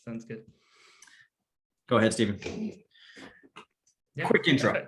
Sounds good. Go ahead, Stephen. Yeah, quick intro.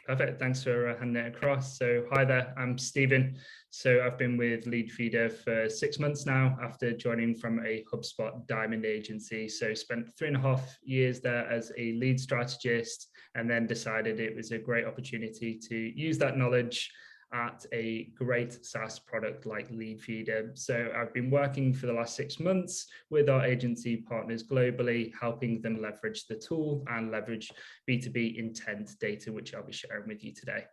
Perfect. Thanks for handing it across. So hi there, I'm Stephen. So I've been with Leadfeeder for 6 months now after joining from a HubSpot Diamond Agency. So spent 3.5 years there as a lead strategist, and then decided it was a great opportunity to use that knowledge at a great SaaS product like Leadfeeder. So I've been working for the last 6 months with our agency partners globally, helping them leverage the tool and leverage B2B intent data, which I'll be sharing with you today.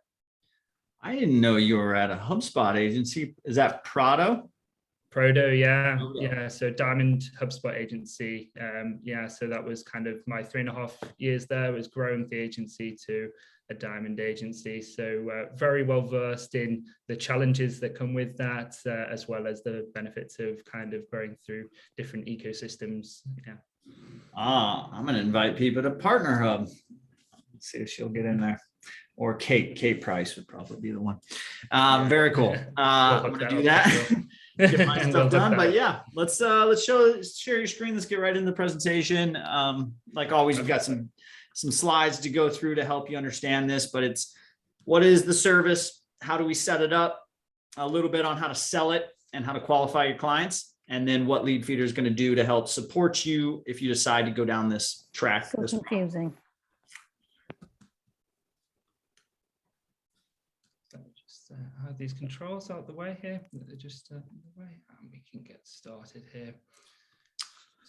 I didn't know you were at a HubSpot agency. Is that Prado? Prodo, yeah. So Diamond HubSpot Agency. So that was kind of my 3.5 years there, was growing the agency to a Diamond agency. So very well versed in the challenges that come with that, as well as the benefits of kind of growing through different ecosystems. Yeah. I'm going to invite people to Partner Hub. Let's see if she'll get in there. Or Kate Price would probably be the one. Very cool. I'm going to do that. Get my stuff done. But yeah, let's share your screen. Let's get right into the presentation. Like always, we've got some slides to go through to help you understand this, but it's what is the service? How do we set it up? A little bit on how to sell it and how to qualify your clients, and then what Leadfeeder is going to do to help support you if you decide to go down this track. So confusing. Just have these controls out the way here. Just the way, and we can get started here.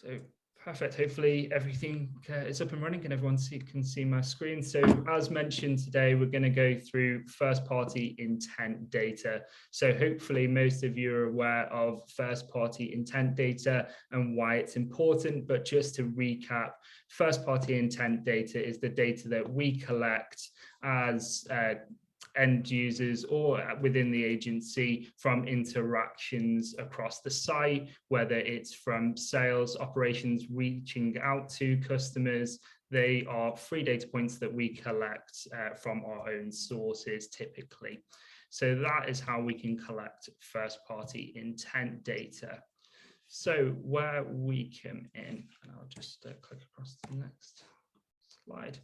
So perfect. Hopefully everything is up and running and everyone can see my screen. So as mentioned today, we're going to go through first-party intent data. So hopefully most of you are aware of first-party intent data and why it's important. But just to recap, first-party intent data is the data that we collect as end users or within the agency from interactions across the site, whether it's from sales operations reaching out to customers. They are free data points that we collect from our own sources typically. So that is how we can collect first-party intent data. So where we come in, and I'll just click across to the next slide.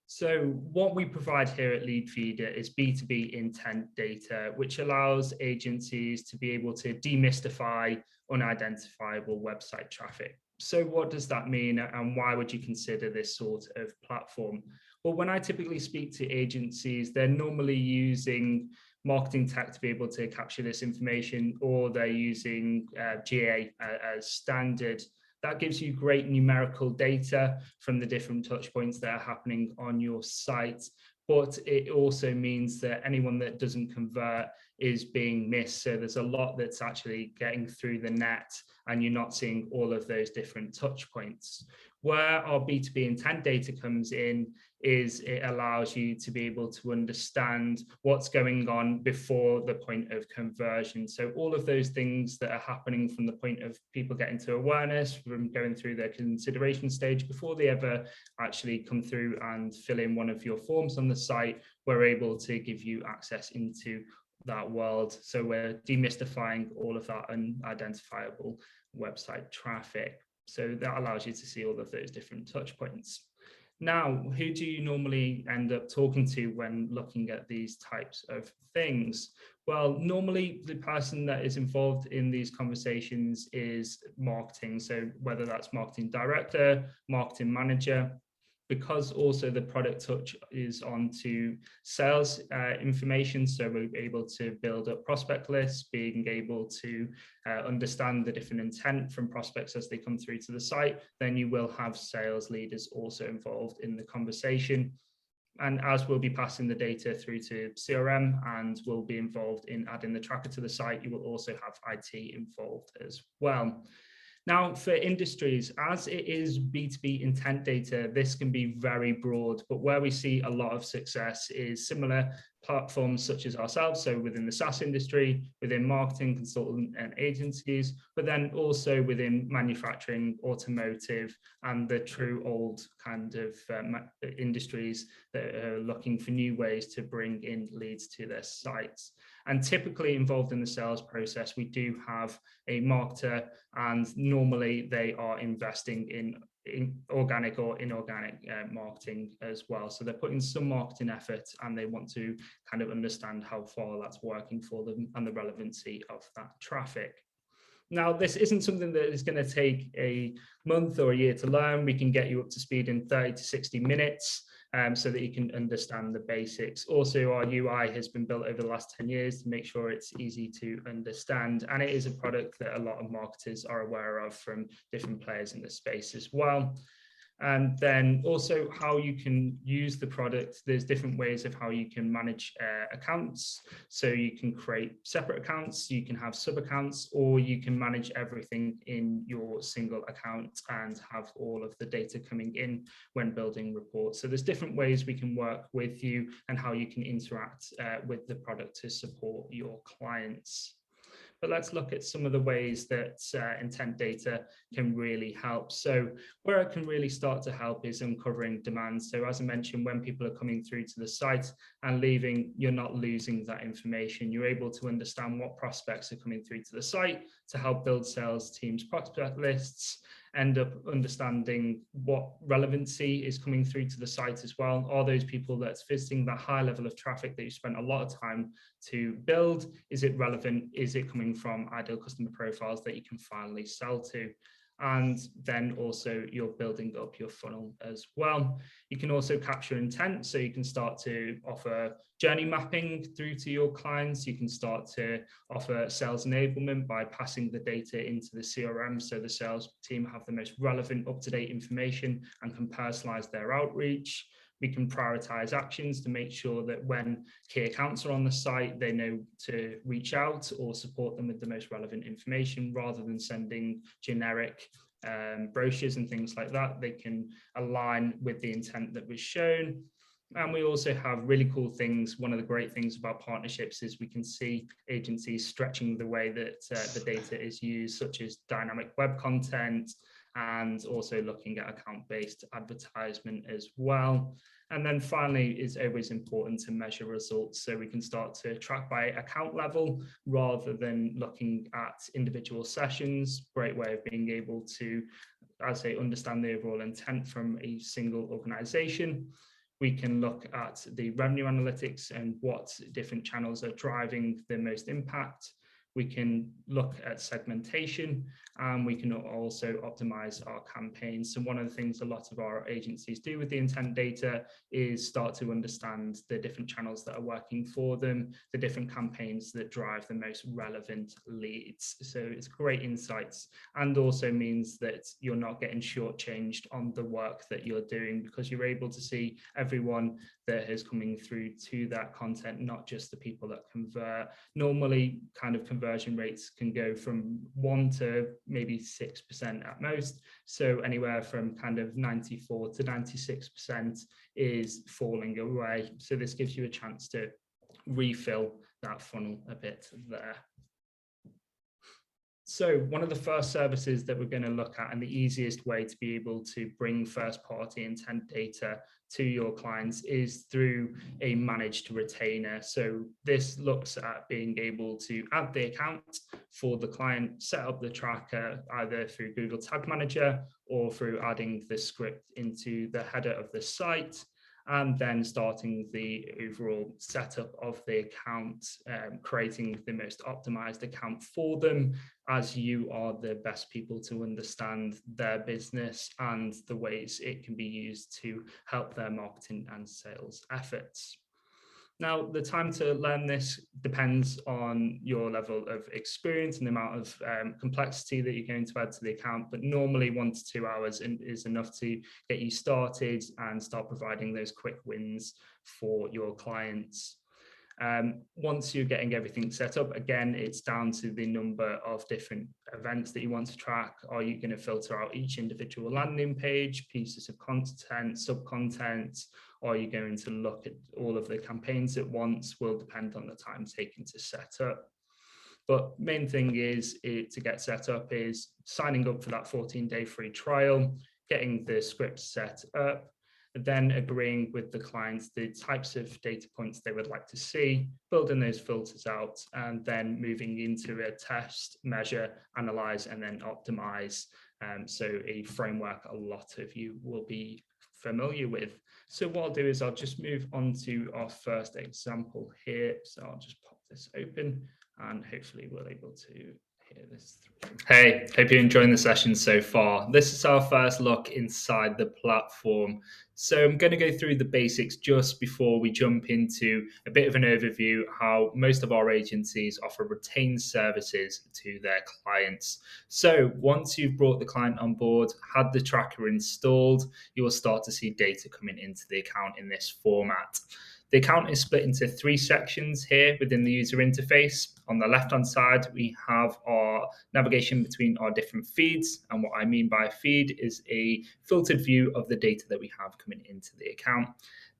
So what we provide here at Leadfeeder is B2B intent data, which allows agencies to be able to demystify unidentifiable website traffic. So what does that mean, and why would you consider this sort of platform? Well, when I typically speak to agencies, they're normally using marketing tech to be able to capture this information, or they're using GA as standard. That gives you great numerical data from the different touch points that are happening on your site. But it also means that anyone that doesn't convert is being missed. So there's a lot that's actually getting through the net, and you're not seeing all of those different touch points. Where our B2B intent data comes in is it allows you to be able to understand what's going on before the point of conversion. So all of those things that are happening from the point of people getting to awareness, from going through their consideration stage before they ever actually come through and fill in one of your forms on the site, we're able to give you access into that world. So we're demystifying all of that unidentifiable website traffic. So that allows you to see all of those different touch points. Now, who do you normally end up talking to when looking at these types of things? Well, normally the person that is involved in these conversations is marketing. So whether that's marketing director, marketing manager, because also the product touch is onto sales information. So we're able to build up prospect lists, being able to understand the different intent from prospects as they come through to the site. Then you will have sales leaders also involved in the conversation. And as we'll be passing the data through to CRM and will be involved in adding the tracker to the site, you will also have IT involved as well. Now, for industries, as it is B2B intent data, this can be very broad, but where we see a lot of success is similar platforms such as ourselves, so within the SaaS industry, within marketing, consultant and agencies, but then also within manufacturing, automotive, and the true old kind of industries that are looking for new ways to bring in leads to their sites. And typically involved in the sales process, we do have a marketer, and normally they are investing in organic or inorganic marketing as well. So they're putting some marketing effort, and they want to kind of understand how far that's working for them and the relevancy of that traffic. Now, this isn't something that is going to take a month or a year to learn. We can get you up to speed in 30 to 60 minutes so that you can understand the basics. Also, our UI has been built over the last 10 years to make sure it's easy to understand. And it is a product that a lot of marketers are aware of from different players in the space as well. And then also how you can use the product. There's different ways of how you can manage accounts. So you can create separate accounts, you can have sub accounts, or you can manage everything in your single account and have all of the data coming in when building reports. So there's different ways we can work with you and how you can interact with the product to support your clients. But let's look at some of the ways that intent data can really help. So where it can really start to help is uncovering demand. So as I mentioned, when people are coming through to the site and leaving, you're not losing that information. You're able to understand what prospects are coming through to the site to help build sales teams' prospect lists, end up understanding what relevancy is coming through to the site as well. Are those people that's visiting that high level of traffic that you spent a lot of time to build? Is it relevant? Is it coming from ideal customer profiles that you can finally sell to? And then also you're building up your funnel as well. You can also capture intent. So you can start to offer journey mapping through to your clients. You can start to offer sales enablement by passing the data into the CRM. So the sales team have the most relevant, up-to-date information and can personalize their outreach. We can prioritize actions to make sure that when key accounts are on the site, they know to reach out or support them with the most relevant information rather than sending generic brochures and things like that. They can align with the intent that was shown. And we also have really cool things. One of the great things about partnerships is we can see agencies stretching the way that the data is used, such as dynamic web content, and also looking at account-based advertisement as well. And then finally, it's always important to measure results. So we can start to track by account level rather than looking at individual sessions. Great way of being able to, as I say, understand the overall intent from a single organization. We can look at the revenue analytics and what different channels are driving the most impact. We can look at segmentation, and we can also optimize our campaigns. So one of the things a lot of our agencies do with the intent data is start to understand the different channels that are working for them, the different campaigns that drive the most relevant leads. So it's great insights, and also means that you're not getting shortchanged on the work that you're doing, because you're able to see everyone that is coming through to that content, not just the people that convert. Normally, kind of conversion rates can go from 1 to maybe 6% at most. So anywhere from kind of 94 to 96% is falling away. So this gives you a chance to refill that funnel a bit there. So one of the first services that we're going to look at, and the easiest way to be able to bring first-party intent data to your clients, is through a managed retainer. So this looks at being able to add the account for the client, set up the tracker either through Google Tag Manager or through adding the script into the header of the site, and then starting the overall setup of the account, creating the most optimized account for them, as you are the best people to understand their business and the ways it can be used to help their marketing and sales efforts. Now, the time to learn this depends on your level of experience and the amount of complexity that you're going to add to the account, but normally 1 to 2 hours is enough to get you started and start providing those quick wins for your clients. Once you're getting everything set up, again, it's down to the number of different events that you want to track. Are you going to filter out each individual landing page, pieces of content, sub-content? Or are you going to look at all of the campaigns at once? Will depend on the time taken to set up. But main thing is to get set up is signing up for that 14-day free trial, getting the script set up. then agreeing with the clients the types of data points they would like to see, building those filters out, and then moving into a test, measure, analyze, and then optimize. So a framework a lot of you will be familiar with. So what I'll do is I'll just move on to our first example here. So I'll just pop this open and hopefully we're able to hear this through. Hey, hope you're enjoying the session so far. This is our first look inside the platform. So I'm going to go through the basics just before we jump into a bit of an overview how most of our agencies offer retained services to their clients. So once you've brought the client on board, had the tracker installed, you will start to see data coming into the account in this format. The account is split into 3 sections here within the user interface. On the left-hand side, we have our navigation between our different feeds. And what I mean by a feed is a filtered view of the data that we have coming into the account.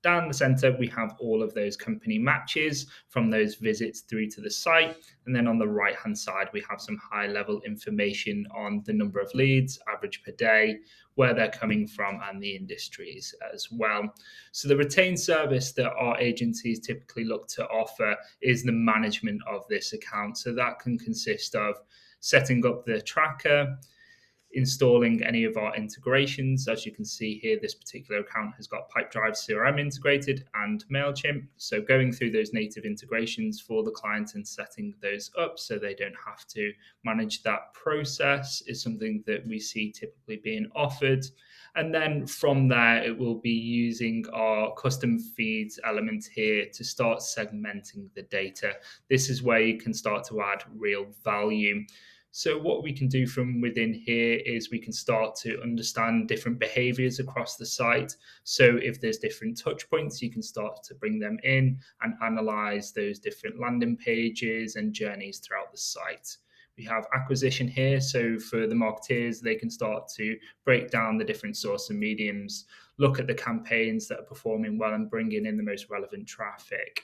Down the center, we have all of those company matches from those visits through to the site. And then on the right-hand side, we have some high-level information on the number of leads, average per day, where they're coming from, and the industries as well. So the retained service that our agencies typically look to offer is the management of this account. So that can consist of setting up the tracker, installing any of our integrations. As you can see here, this particular account has got Pipedrive CRM integrated and MailChimp. So going through those native integrations for the client and setting those up so they don't have to manage that process is something that we see typically being offered. And then from there, it will be using our custom feeds element here to start segmenting the data. This is where you can start to add real value. So what we can do from within here is we can start to understand different behaviors across the site. So if there's different touch points, you can start to bring them in and analyze those different landing pages and journeys throughout the site. We have acquisition here. So for the marketeers, they can start to break down the different source and mediums, look at the campaigns that are performing well and bringing in the most relevant traffic.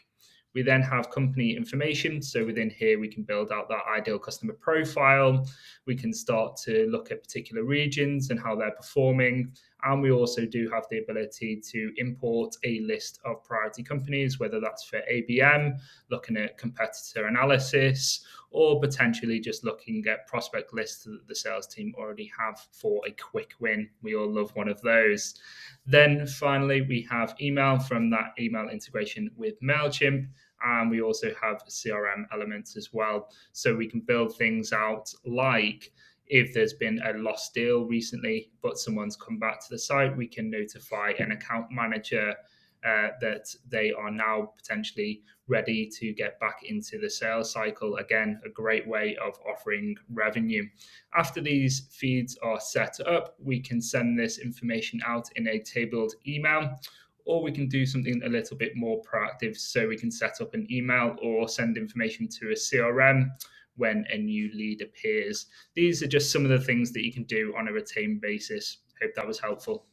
We then have company information. So within here, we can build out that ideal customer profile. We can start to look at particular regions and how they're performing. And we also do have the ability to import a list of priority companies, whether that's for ABM, looking at competitor analysis, or potentially just looking at prospect lists that the sales team already have for a quick win. We all love one of those. Then finally, we have email from that email integration with MailChimp. And we also have CRM elements as well. So we can build things out like if there's been a lost deal recently, but someone's come back to the site, we can notify an account manager that they are now potentially ready to get back into the sales cycle. Again, a great way of offering revenue. After these feeds are set up, we can send this information out in a tabled email, or we can do something a little bit more proactive. So we can set up an email or send information to a CRM when a new lead appears. These are just some of the things that you can do on a retained basis. Hope that was helpful.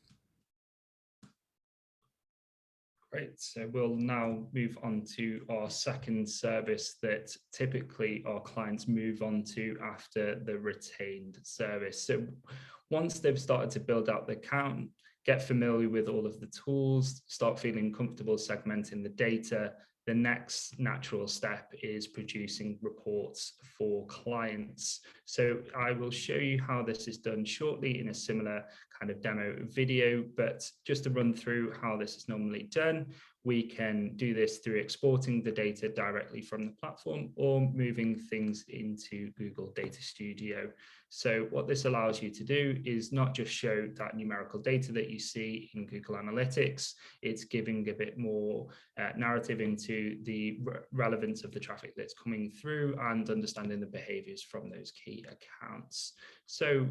Great. So we'll now move on to our second service that typically our clients move on to after the retained service. So once they've started to build out the account, get familiar with all of the tools, start feeling comfortable segmenting the data, the next natural step is producing reports for clients. So I will show you how this is done shortly in a similar kind of demo video, but just to run through how this is normally done, we can do this through exporting the data directly from the platform or moving things into Google Data Studio. So what this allows you to do is not just show that numerical data that you see in Google Analytics, it's giving a bit more narrative into the relevance of the traffic that's coming through and understanding the behaviors from those key accounts. So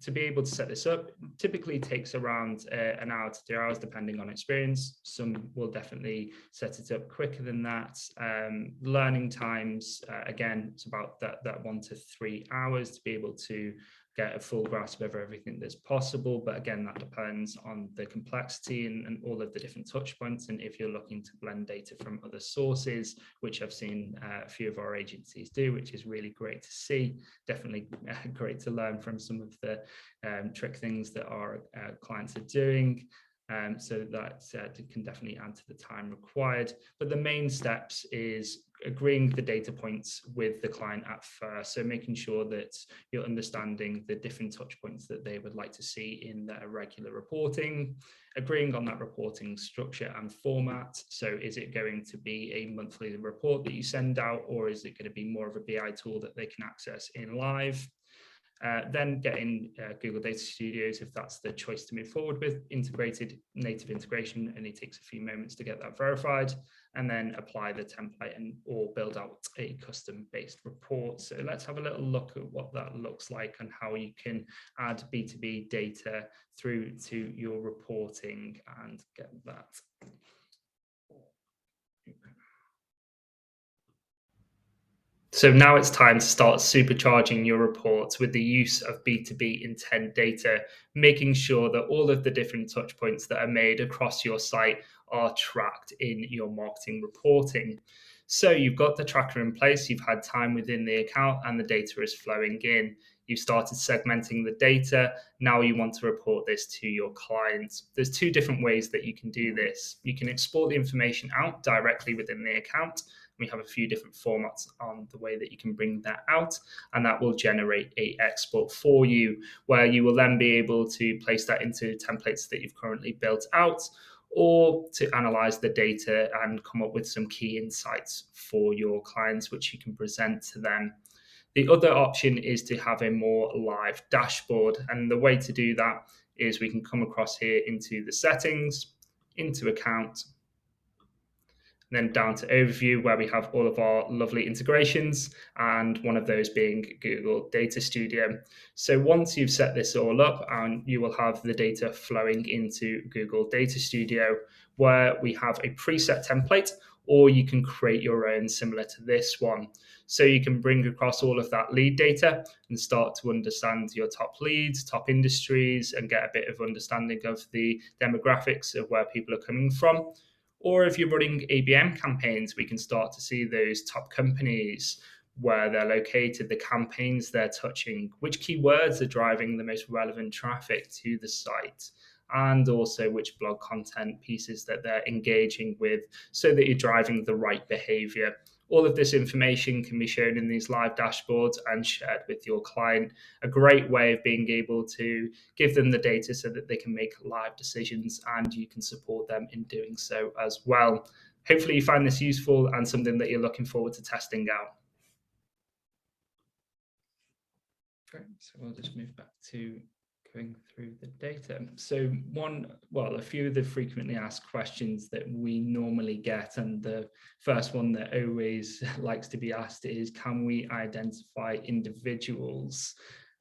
to be able to set this up typically takes around an hour to 2 hours, depending on experience. Some will definitely set it up quicker than that. Learning times, again, it's about that 1 to 3 hours to be able to get a full grasp of everything that's possible. But again, that depends on the complexity and all of the different touch points. And if you're looking to blend data from other sources, which I've seen a few of our agencies do, which is really great to see. Definitely great to learn from some of the trick things that our clients are doing. So that can definitely add to the time required. But the main steps is agreeing the data points with the client at first. So making sure that you're understanding the different touch points that they would like to see in their regular reporting, agreeing on that reporting structure and format. So is it going to be a monthly report that you send out, or is it going to be more of a BI tool that they can access in live? Then getting Google Data Studios, if that's the choice to move forward with. Integrated native integration only takes a few moments to get that verified, and then apply the template or build out a custom-based report. So let's have a little look at what that looks like and how you can add B2B data through to your reporting and get that. So now it's time to start supercharging your reports with the use of B2B intent data, making sure that all of the different touch points that are made across your site are tracked in your marketing reporting. So you've got the tracker in place, you've had time within the account, and the data is flowing in. You've started segmenting the data. Now you want to report this to your clients. There's two different ways that you can do this. You can export the information out directly within the account. We have a few different formats on the way that you can bring that out, and that will generate a export for you, where you will then be able to place that into templates that you've currently built out, or to analyze the data and come up with some key insights for your clients, which you can present to them. The other option is to have a more live dashboard. And the way to do that is we can come across here into the settings, into account, then down to overview, where we have all of our lovely integrations, and one of those being Google Data Studio. So once you've set this all up, and you will have the data flowing into Google Data Studio, where we have a preset template, or you can create your own similar to this one. So you can bring across all of that lead data and start to understand your top leads, top industries, and get a bit of understanding of the demographics of where people are coming from. Or if you're running ABM campaigns, we can start to see those top companies, where they're located, the campaigns they're touching, which keywords are driving the most relevant traffic to the site, and also which blog content pieces that they're engaging with, so that you're driving the right behavior. All of this information can be shown in these live dashboards and shared with your client. A great way of being able to give them the data so that they can make live decisions, and you can support them in doing so as well. Hopefully you find this useful and something that you're looking forward to testing out. Great, so we'll just move back to going through the data. So a few of the frequently asked questions that we normally get, and the first one that always likes to be asked is, can we identify individuals?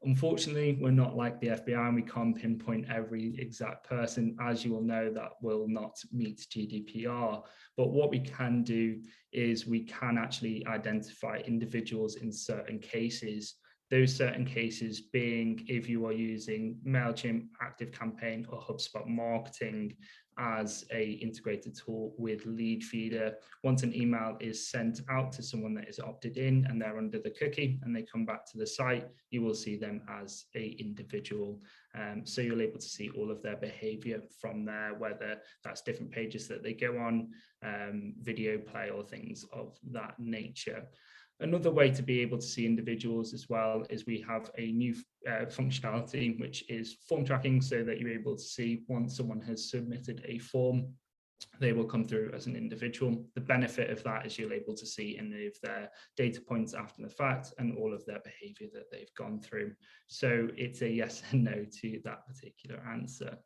Unfortunately, we're not like the FBI, and we can't pinpoint every exact person. As you will know, that will not meet GDPR. But what we can do is we can actually identify individuals in certain cases. Those certain cases being if you are using MailChimp, ActiveCampaign, or HubSpot Marketing as a integrated tool with Leadfeeder. Once an email is sent out to someone that is opted in and they're under the cookie and they come back to the site, you will see them as an individual. So you're able to see all of their behavior from there, whether that's different pages that they go on, video play, or things of that nature. Another way to be able to see individuals as well is we have a new functionality, which is form tracking, so that you're able to see once someone has submitted a form, they will come through as an individual. The benefit of that is you're able to see any of their data points after the fact and all of their behavior that they've gone through. So it's a yes and no to that particular answer.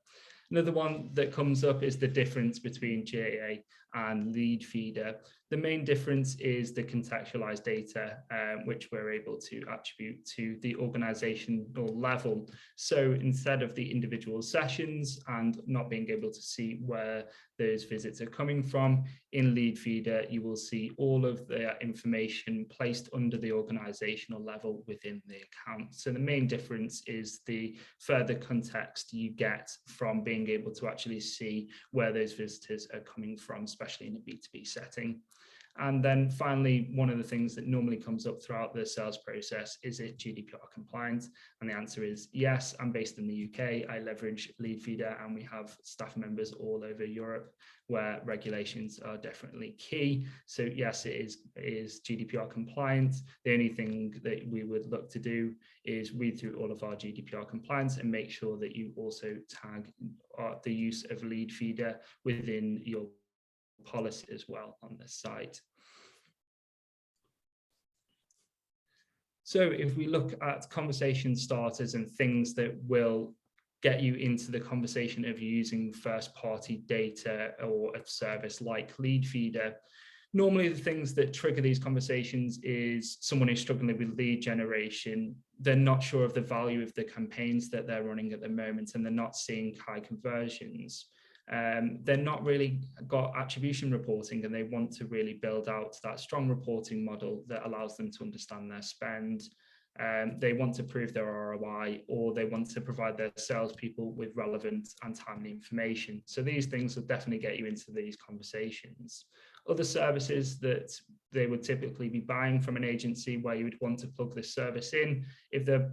Another one that comes up is the difference between GAA and Leadfeeder. The main difference is the contextualized data, which we're able to attribute to the organizational level. So instead of the individual sessions and not being able to see where those visits are coming from, in Leadfeeder, you will see all of the information placed under the organizational level within the account. So the main difference is the further context you get from being able to actually see where those visitors are coming from, especially in a B2B setting. And then finally, one of the things that normally comes up throughout the sales process, is it GDPR compliant? And the answer is yes. I'm based in the UK. I leverage Leadfeeder, and we have staff members all over Europe where regulations are definitely key. So yes, it is GDPR compliant. The only thing that we would look to do is read through all of our GDPR compliance and make sure that you also tag the use of Leadfeeder within your policy as well on the site. So if we look at conversation starters and things that will get you into the conversation of using first-party data or a service like Leadfeeder, normally the things that trigger these conversations is someone who's struggling with lead generation. They're not sure of the value of the campaigns that they're running at the moment, and they're not seeing high conversions. They're not really got attribution reporting, and they want to really build out that strong reporting model that allows them to understand their spend. They want to prove their ROI, or they want to provide their salespeople with relevant and timely information. So these things will definitely get you into these conversations. Other services that they would typically be buying from an agency, where you would want to plug this service in, if they're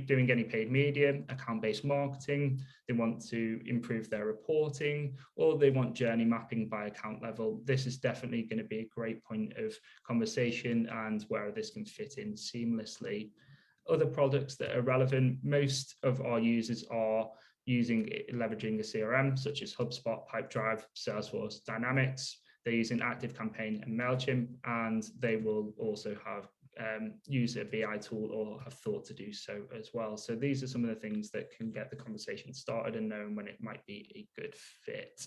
doing any paid media, account-based marketing, they want to improve their reporting, or they want journey mapping by account level. This is definitely going to be a great point of conversation and where this can fit in seamlessly. Other products that are relevant, most of our users are leveraging a CRM such as HubSpot, Pipedrive, Salesforce, Dynamics. They're using ActiveCampaign and MailChimp, and they will also have use a BI tool or have thought to do so as well. So these are some of the things that can get the conversation started and knowing when it might be a good fit.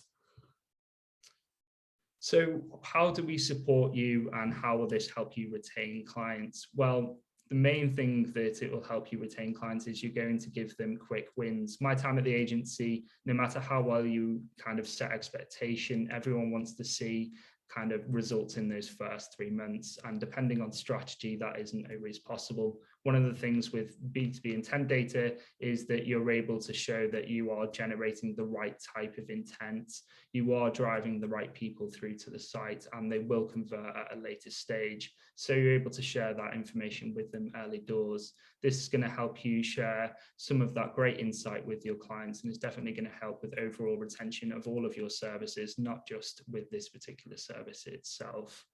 So how do we support you, and how will this help you retain clients? Well, the main thing that it will help you retain clients is you're going to give them quick wins. My time at the agency, no matter how well you kind of set expectation, everyone wants to see kind of results in those first 3 months. And depending on strategy, that isn't always possible. One of the things with B2B intent data is that you're able to show that you are generating the right type of intent. You are driving the right people through to the site, and they will convert at a later stage. So you're able to share that information with them early doors. This is going to help you share some of that great insight with your clients, and it's definitely going to help with overall retention of all of your services, not just with this particular service itself.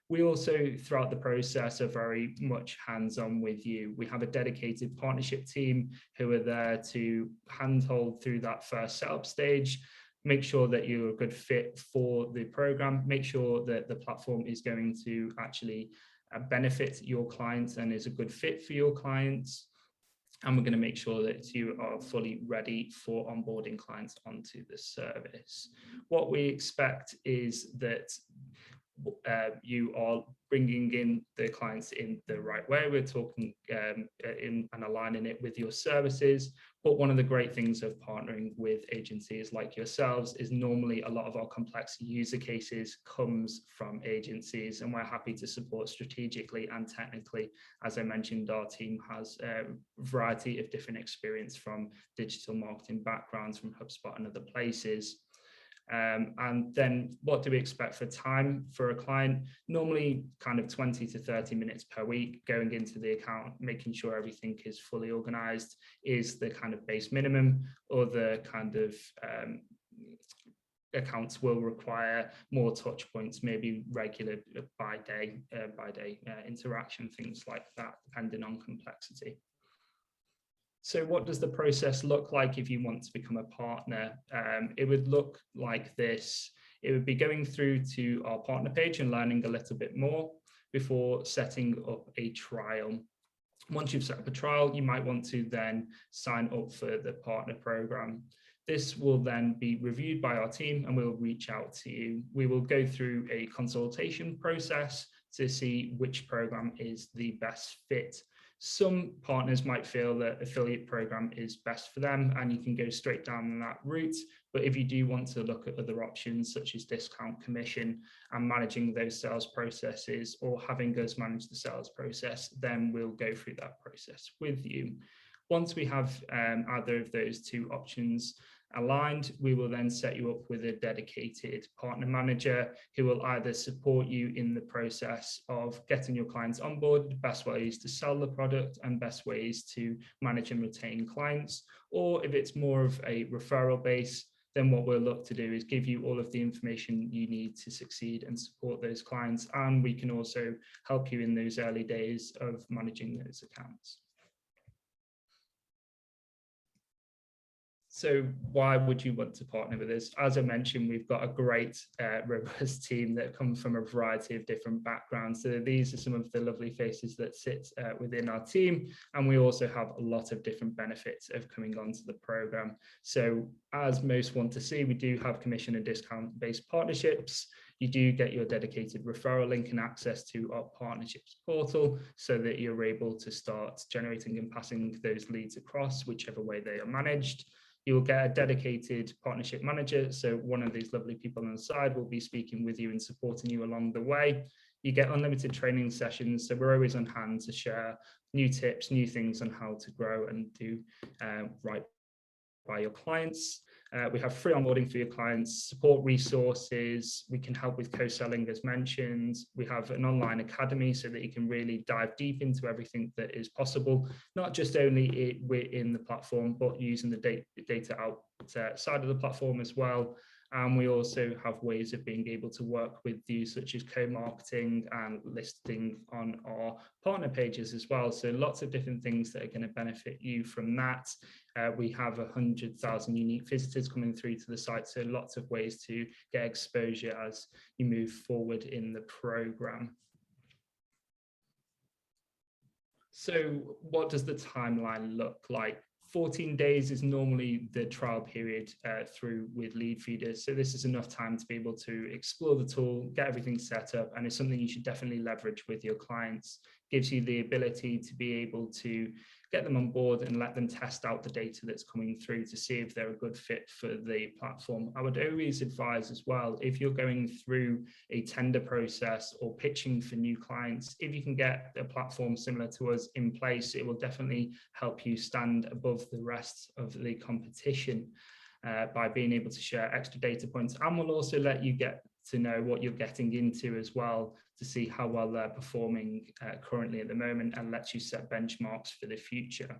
We also, throughout the process, are very much hands-on with you. We have a dedicated partnership team who are there to handhold through that first setup stage, make sure that you're a good fit for the program, make sure that the platform is going to actually benefit your clients and is a good fit for your clients. And we're going to make sure that you are fully ready for onboarding clients onto the service. What we expect is that you are bringing in the clients in the right way. We're talking in and aligning it with your services. But one of the great things of partnering with agencies like yourselves is normally a lot of our complex user cases comes from agencies, and we're happy to support strategically and technically. As I mentioned, our team has a variety of different experience from digital marketing backgrounds, from HubSpot and other places. And then what do we expect for time for a client? Normally kind of 20 to 30 minutes per week. Going into the account, making sure everything is fully organized is the kind of base minimum. Or the kind of accounts will require more touch points, maybe regular by day interaction, things like that, depending on complexity. So what does the process look like if you want to become a partner? It would look like this. It would be going through to our partner page and learning a little bit more before setting up a trial. Once you've set up a trial, you might want to then sign up for the partner program. This will then be reviewed by our team, and we'll reach out to you. We will go through a consultation process to see which program is the best fit. Some partners might feel that affiliate program is best for them, and you can go straight down that route. But if you do want to look at other options such as discount commission and managing those sales processes, or having us manage the sales process, then we'll go through that process with you. Once we have either of those two options aligned, we will then set you up with a dedicated partner manager who will either support you in the process of getting your clients on board, best ways to sell the product and best ways to manage and retain clients. Or if it's more of a referral base, then what we'll look to do is give you all of the information you need to succeed and support those clients. And we can also help you in those early days of managing those accounts. So why would you want to partner with us? As I mentioned, we've got a great robust team that come from a variety of different backgrounds. So these are some of the lovely faces that sit within our team. And we also have a lot of different benefits of coming onto the program. So as most want to see, we do have commission and discount-based partnerships. You do get your dedicated referral link and access to our partnerships portal so that you're able to start generating and passing those leads across whichever way they are managed. You'll get a dedicated partnership manager. So one of these lovely people on the side will be speaking with you and supporting you along the way. You get unlimited training sessions. So we're always on hand to share new tips, new things on how to grow and do right by your clients. We have free onboarding for your clients, support resources. We can help with co-selling as mentioned. We have an online academy so that you can really dive deep into everything that is possible, not just only within the platform, but using the data outside of the platform as well. And we also have ways of being able to work with you, such as co-marketing and listing on our partner pages as well. So lots of different things that are going to benefit you from that. We have 100,000 unique visitors coming through to the site. So lots of ways to get exposure as you move forward in the program. So what does the timeline look like? 14 days is normally the trial period through with Leadfeeder. So this is enough time to be able to explore the tool, get everything set up, and it's something you should definitely leverage with your clients. Gives you the ability to be able to get them on board and let them test out the data that's coming through to see if they're a good fit for the platform. I would always advise as well, if you're going through a tender process or pitching for new clients, if you can get a platform similar to us in place, it will definitely help you stand above the rest of the competition by being able to share extra data points, and will also let you get to know what you're getting into as well to see how well they're performing currently at the moment, and lets you set benchmarks for the future.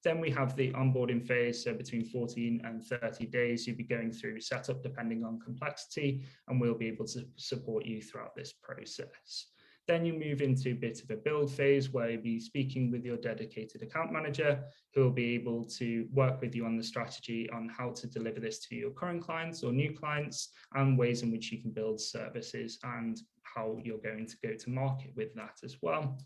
Then we have the onboarding phase, so between 14 and 30 days, you'll be going through setup depending on complexity, and we'll be able to support you throughout this process. Then you move into a bit of a build phase where you'll be speaking with your dedicated account manager, who will be able to work with you on the strategy on how to deliver this to your current clients or new clients, and ways in which you can build services and how you're going to go to market with that as well.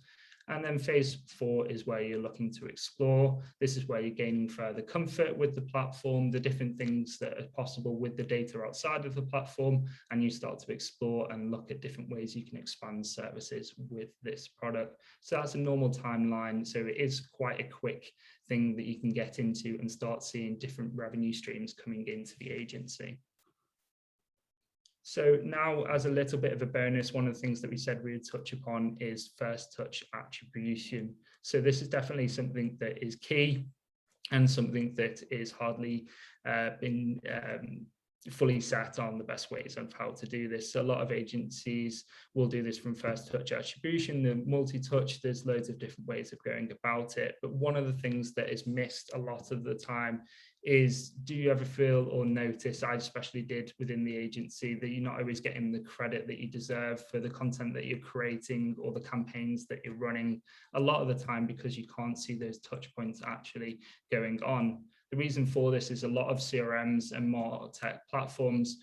And then phase 4 is where you're looking to explore. This is where you're gaining further comfort with the platform, the different things that are possible with the data outside of the platform, and you start to explore and look at different ways you can expand services with this product. So that's a normal timeline. So it is quite a quick thing that you can get into and start seeing different revenue streams coming into the agency. So now, as a little bit of a bonus, one of the things that we said we would touch upon is first touch attribution. So this is definitely something that is key and something that is hardly been fully set on the best ways of how to do this. So a lot of agencies will do this from first touch attribution, the multi-touch. There's loads of different ways of going about it. But one of the things that is missed a lot of the time is, do you ever feel or notice, I especially did within the agency, that you're not always getting the credit that you deserve for the content that you're creating or the campaigns that you're running a lot of the time, because you can't see those touch points actually going on. The reason for this is a lot of CRMs and more tech platforms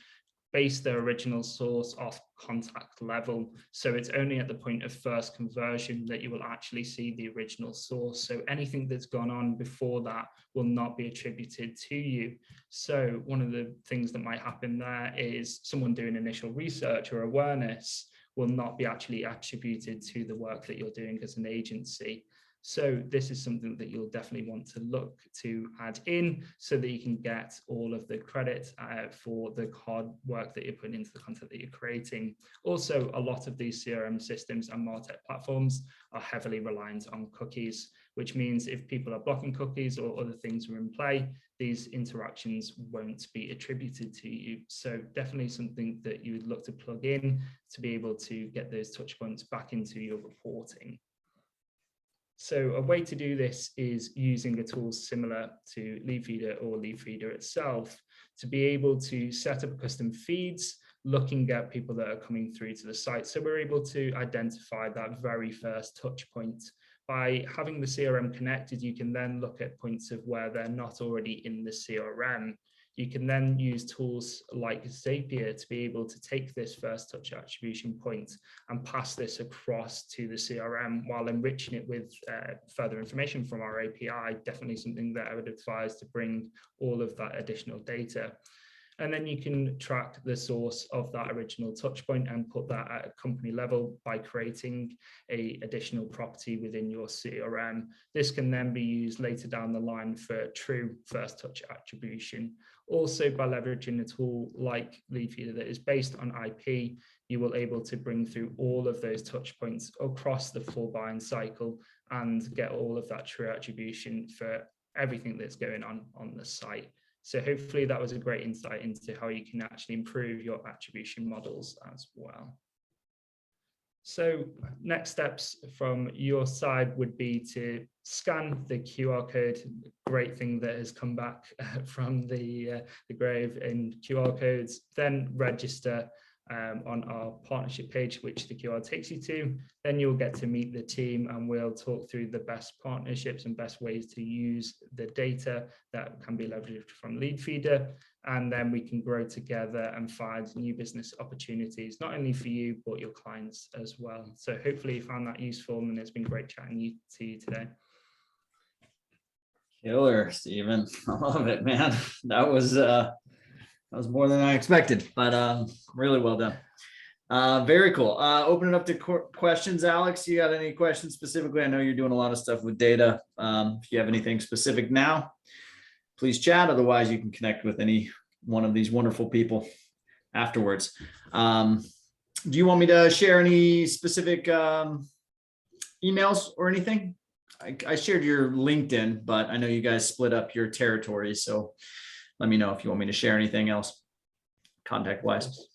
base their original source off contact level. So it's only at the point of first conversion that you will actually see the original source. So anything that's gone on before that will not be attributed to you. So one of the things that might happen there is someone doing initial research or awareness will not be actually attributed to the work that you're doing as an agency. So this is something that you'll definitely want to look to add in so that you can get all of the credit for the hard work that you're putting into the content that you're creating. Also, a lot of these CRM systems and MarTech platforms are heavily reliant on cookies, which means if people are blocking cookies or other things are in play, these interactions won't be attributed to you. So definitely something that you would look to plug in to be able to get those touch points back into your reporting. So a way to do this is using a tool similar to Leadfeeder or Leadfeeder itself to be able to set up custom feeds, looking at people that are coming through to the site. So we're able to identify that very first touch point. By having the CRM connected, you can then look at points of where they're not already in the CRM. You can then use tools like Zapier to be able to take this first touch attribution point and pass this across to the CRM while enriching it with further information from our API. Definitely something that I would advise to bring all of that additional data. And then you can track the source of that original touch point and put that at a company level by creating an additional property within your CRM. This can then be used later down the line for true first touch attribution. Also, by leveraging a tool like Leadfeeder that is based on IP, you will able to bring through all of those touch points across the full buying cycle and get all of that true attribution for everything that's going on the site. So hopefully that was a great insight into how you can actually improve your attribution models as well. So next steps from your side would be to scan the QR code, great thing that has come back from the grave in QR codes, then register on our partnership page, which the QR takes you to. Then you'll get to meet the team and we'll talk through the best partnerships and best ways to use the data that can be leveraged from Leadfeeder. And then we can grow together and find new business opportunities, not only for you, but your clients as well. So hopefully you found that useful, and it's been great chatting to you today. Killer, Stephen. I love it, man. That was more than I expected, but really well done. Very cool. Open it up to questions. Alex, you got any questions specifically? I know you're doing a lot of stuff with data. If you have anything specific now, please chat. Otherwise, you can connect with any one of these wonderful people afterwards. Do you want me to share any specific emails or anything? I shared your LinkedIn, but I know you guys split up your territories. So let me know if you want me to share anything else contact wise.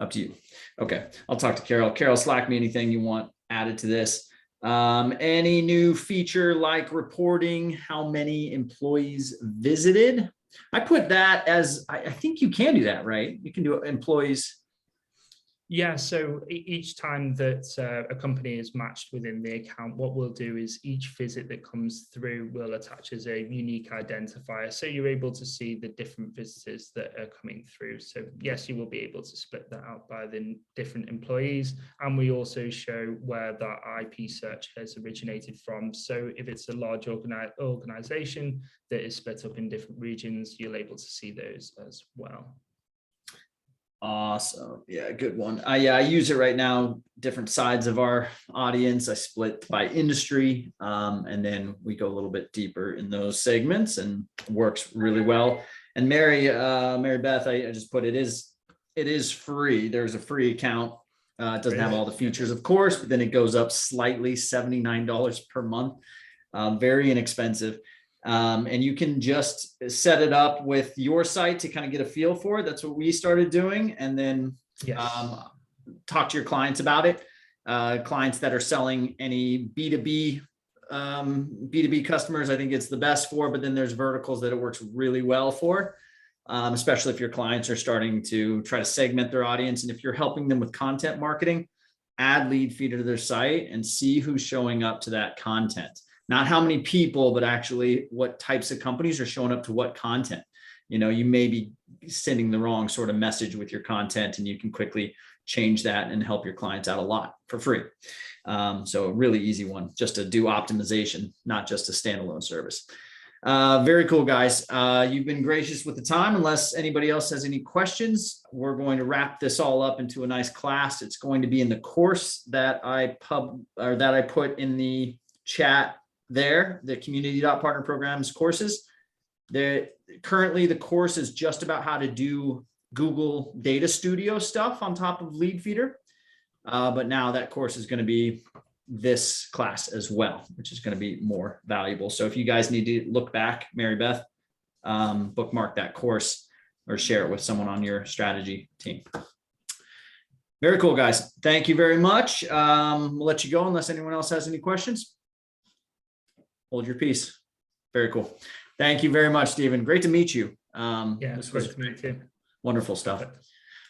Up to you. Okay. I'll talk to Carol. Carol, Slack me anything you want added to this. Any new feature like reporting how many employees visited? I put that as, I think you can do that, right? You can do employees. Yeah, so each time that a company is matched within the account, what we'll do is each visit that comes through will attach as a unique identifier. So you're able to see the different visitors that are coming through. So yes, you will be able to split that out by the different employees. And we also show where that IP search has originated from. So if it's a large organization that is split up in different regions, you're able to see those as well. Awesome. Yeah, good one. I use it right now, different sides of our audience. I split by industry, and then we go a little bit deeper in those segments, and works really well. And Mary Beth, I just put it is free. There's a free account. It doesn't have all the features, of course, but then it goes up slightly, $79 per month. Very inexpensive. And you can just set it up with your site to kind of get a feel for it. That's what we started doing. And then talk to your clients about it. Clients that are selling any B2B customers, I think it's the best for, but then there's verticals that it works really well for, especially if your clients are starting to try to segment their audience. And if you're helping them with content marketing, add Leadfeeder to their site and see who's showing up to that content. Not how many people, but actually what types of companies are showing up to what content. You know, you may be sending the wrong sort of message with your content, and you can quickly change that and help your clients out a lot for free. So a really easy one, just to do optimization, not just a standalone service. Very cool, guys. You've been gracious with the time. Unless anybody else has any questions, we're going to wrap this all up into a nice class. It's going to be in the course that I put in the chat there, the community.partner programs courses. Currently the course is just about how to do Google Data Studio stuff on top of Leadfeeder. But now that course is going to be this class as well, which is going to be more valuable. So if you guys need to look back, Mary Beth, bookmark that course or share it with someone on your strategy team. Very cool, guys. Thank you very much. We'll let you go unless anyone else has any questions. Hold your peace. Very cool. Thank you very much, Stephen. Great to meet you. Yeah, This great was to meet you. wonderful stuff. Perfect.